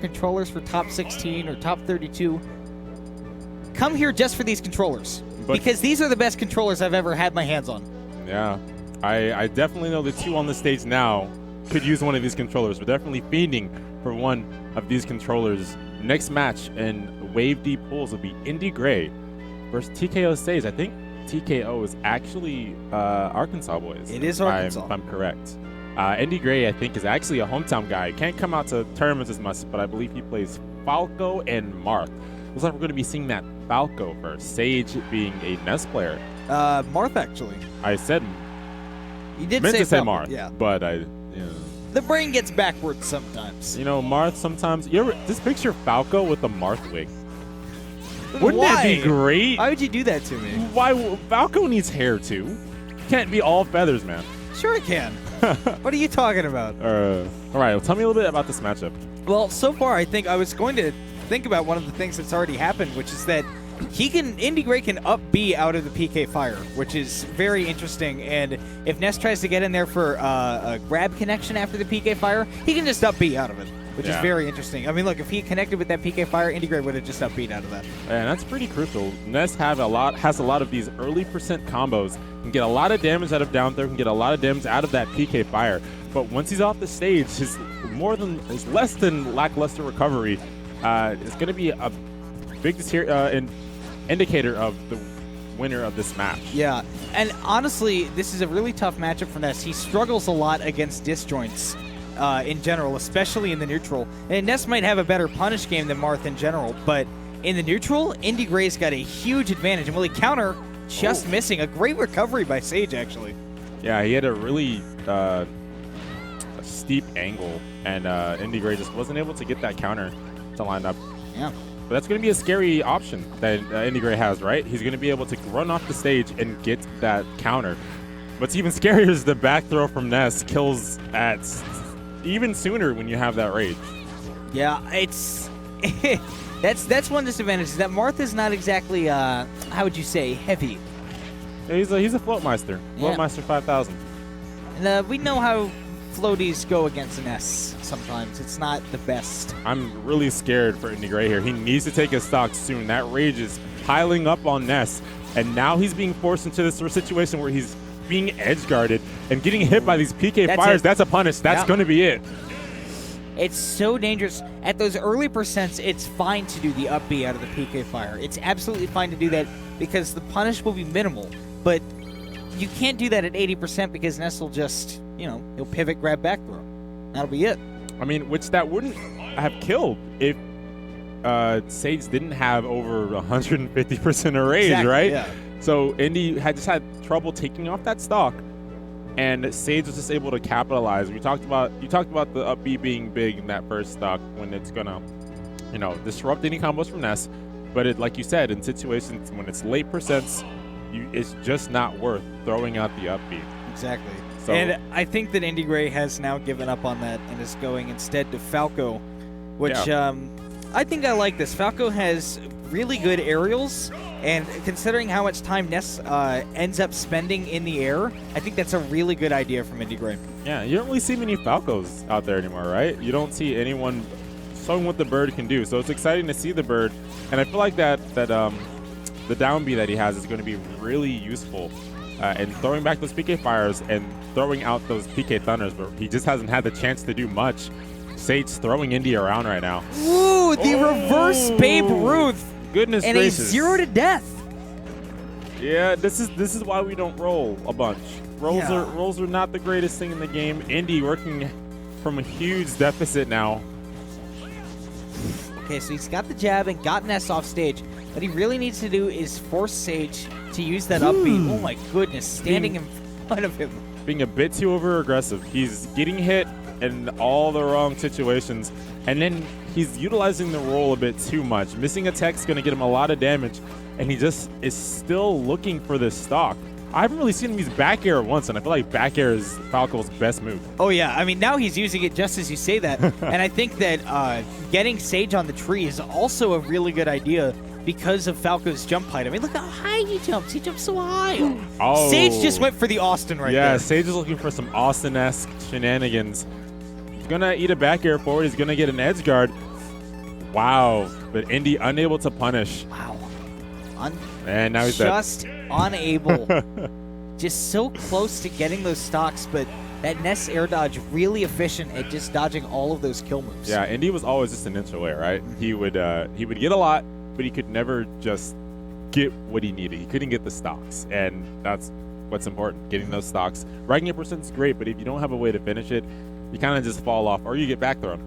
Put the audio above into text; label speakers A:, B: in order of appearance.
A: controllers for top 16 or top 32, come here just for these controllers. Because these are the best controllers I've ever had my hands on.
B: Yeah. I definitely know the two on the stage now could use one of these controllers. We're definitely fiending for one of these controllers. Next match in Wave D pools will be Indy Gray versus TKO stage. I think TKO is actually Arkansas boys.
A: It is Arkansas.
B: If I'm correct. Indy Gray, I think, is actually a hometown guy. Can't come out to tournaments as much, but I believe he plays Falco and Marth. Looks like we're going to be seeing that Falco first. Sage being a Ness player.
A: Marth, actually.
B: I said.
A: You did
B: meant
A: say
B: to say
A: Falco,
B: Marth,
A: yeah.
B: but
A: The brain gets backwards sometimes.
B: You know, Marth sometimes. You ever just picture Falco with a Marth wig? Wouldn't
A: Why?
B: that be great?
A: Why would you do that to me?
B: Why? Falco needs hair too. Can't be all feathers, man.
A: Sure it can. What are you talking about?
B: All right, well, tell me a little bit about this matchup.
A: Well, so far I think I was going to think about one of the things that's already happened, which is that Indy Gray can up B out of the PK Fire, which is very interesting. And if Ness tries to get in there for a grab connection after the PK Fire, he can just up B out of it, which is very interesting. I mean, look, if he connected with that PK Fire, Indy Gray would have just up B out of that.
B: And that's pretty crucial. Ness has a lot of these early percent combos, can get a lot of damage out of down throw, can get a lot of damage out of that PK Fire. But once he's off the stage, his less than lackluster recovery is going to be a big indicator of the winner of this match.
A: Yeah, and honestly, this is a really tough matchup for Ness. He struggles a lot against disjoints in general, especially in the neutral. And Ness might have a better punish game than Marth in general, but in the neutral, Indy Gray's got a huge advantage. And will he counter? Just missing. A great recovery by Sage, actually.
B: Yeah, he had a really a steep angle, and Indy Gray just wasn't able to get that counter to line up.
A: Yeah.
B: But that's going to be a scary option that Indy Gray has, right? He's going to be able to run off the stage and get that counter. What's even scarier is the back throw from Ness kills at even sooner when you have that rage.
A: Yeah, it's that's one disadvantage. Is that Marth is not exactly how would you say, heavy.
B: Yeah, he's a floatmeister. Floatmeister 5000.
A: And we know how floaties go against Ness sometimes. It's not the best.
B: I'm really scared for Indy Gray here. He needs to take his stock soon. That rage is piling up on Ness, and now he's being forced into this situation where he's being edge guarded and getting hit by these PK fires. That's a punish. That's going to be it.
A: It's so dangerous. At those early percents, it's fine to do the up B out of the PK fire. It's absolutely fine to do that because the punish will be minimal. But you can't do that at 80% because Ness will just, he'll pivot, grab, back throw. That'll be it.
B: I mean, which that wouldn't have killed if Sage didn't have over 150% of rage, right?
A: Yeah.
B: So Indy had trouble taking off that stock, and Sage was just able to capitalize. You talked about the up B being big in that first stock when it's gonna, disrupt any combos from Ness. But like you said, in situations when it's late percents, it's just not worth throwing out the up B.
A: Exactly.
B: So,
A: and I think that Indy Gray has now given up on that and is going instead to Falco, which I think I like this. Falco has really good aerials, and considering how much time Ness ends up spending in the air, I think that's a really good idea from Indy Gray.
B: Yeah, you don't really see many Falcos out there anymore, right? You don't see anyone showing what the bird can do, so it's exciting to see the bird, and I feel like that the down B that he has is going to be really useful in throwing back those PK fires and throwing out those PK thunders, but he just hasn't had the chance to do much. Sage's throwing Indy around right now.
A: Ooh, the reverse Babe Ruth.
B: Goodness
A: and
B: gracious.
A: And a 0 to death.
B: Yeah, this is why we don't roll a bunch. Rolls are not the greatest thing in the game. Indy working from a huge deficit now.
A: Okay, so he's got the jab and got Ness off stage. What he really needs to do is force Sage to use that up B. Oh my goodness, standing in front of him.
B: Being a bit too over-aggressive. He's getting hit in all the wrong situations, and then he's utilizing the roll a bit too much. Missing a tech's going to get him a lot of damage, and he just is still looking for this stock. I haven't really seen him use back air once, and I feel like back air is Falco's best move.
A: Oh, yeah. I mean, now he's using it just as you say that. And I think that getting Sage on the tree is also a really good idea because of Falco's jump height. I mean, look how high he jumps. He jumps so high.
B: Oh.
A: Sage just went for the Austin there.
B: Yeah, Sage is looking for some Austin-esque shenanigans. He's going to eat a back air forward. He's going to get an edge guard. Wow. But Indy unable to punish.
A: Wow.
B: And now he's dead.
A: Just unable. Just so close to getting those stocks, but that Ness air dodge really efficient at just dodging all of those kill moves.
B: Yeah, Indy was always just an inch away, right? He would get a lot, but he could never just get what he needed. He couldn't get the stocks, and that's what's important, getting those stocks. Ranking percent is great, but if you don't have a way to finish it, you kind of just fall off, or you get back thrown.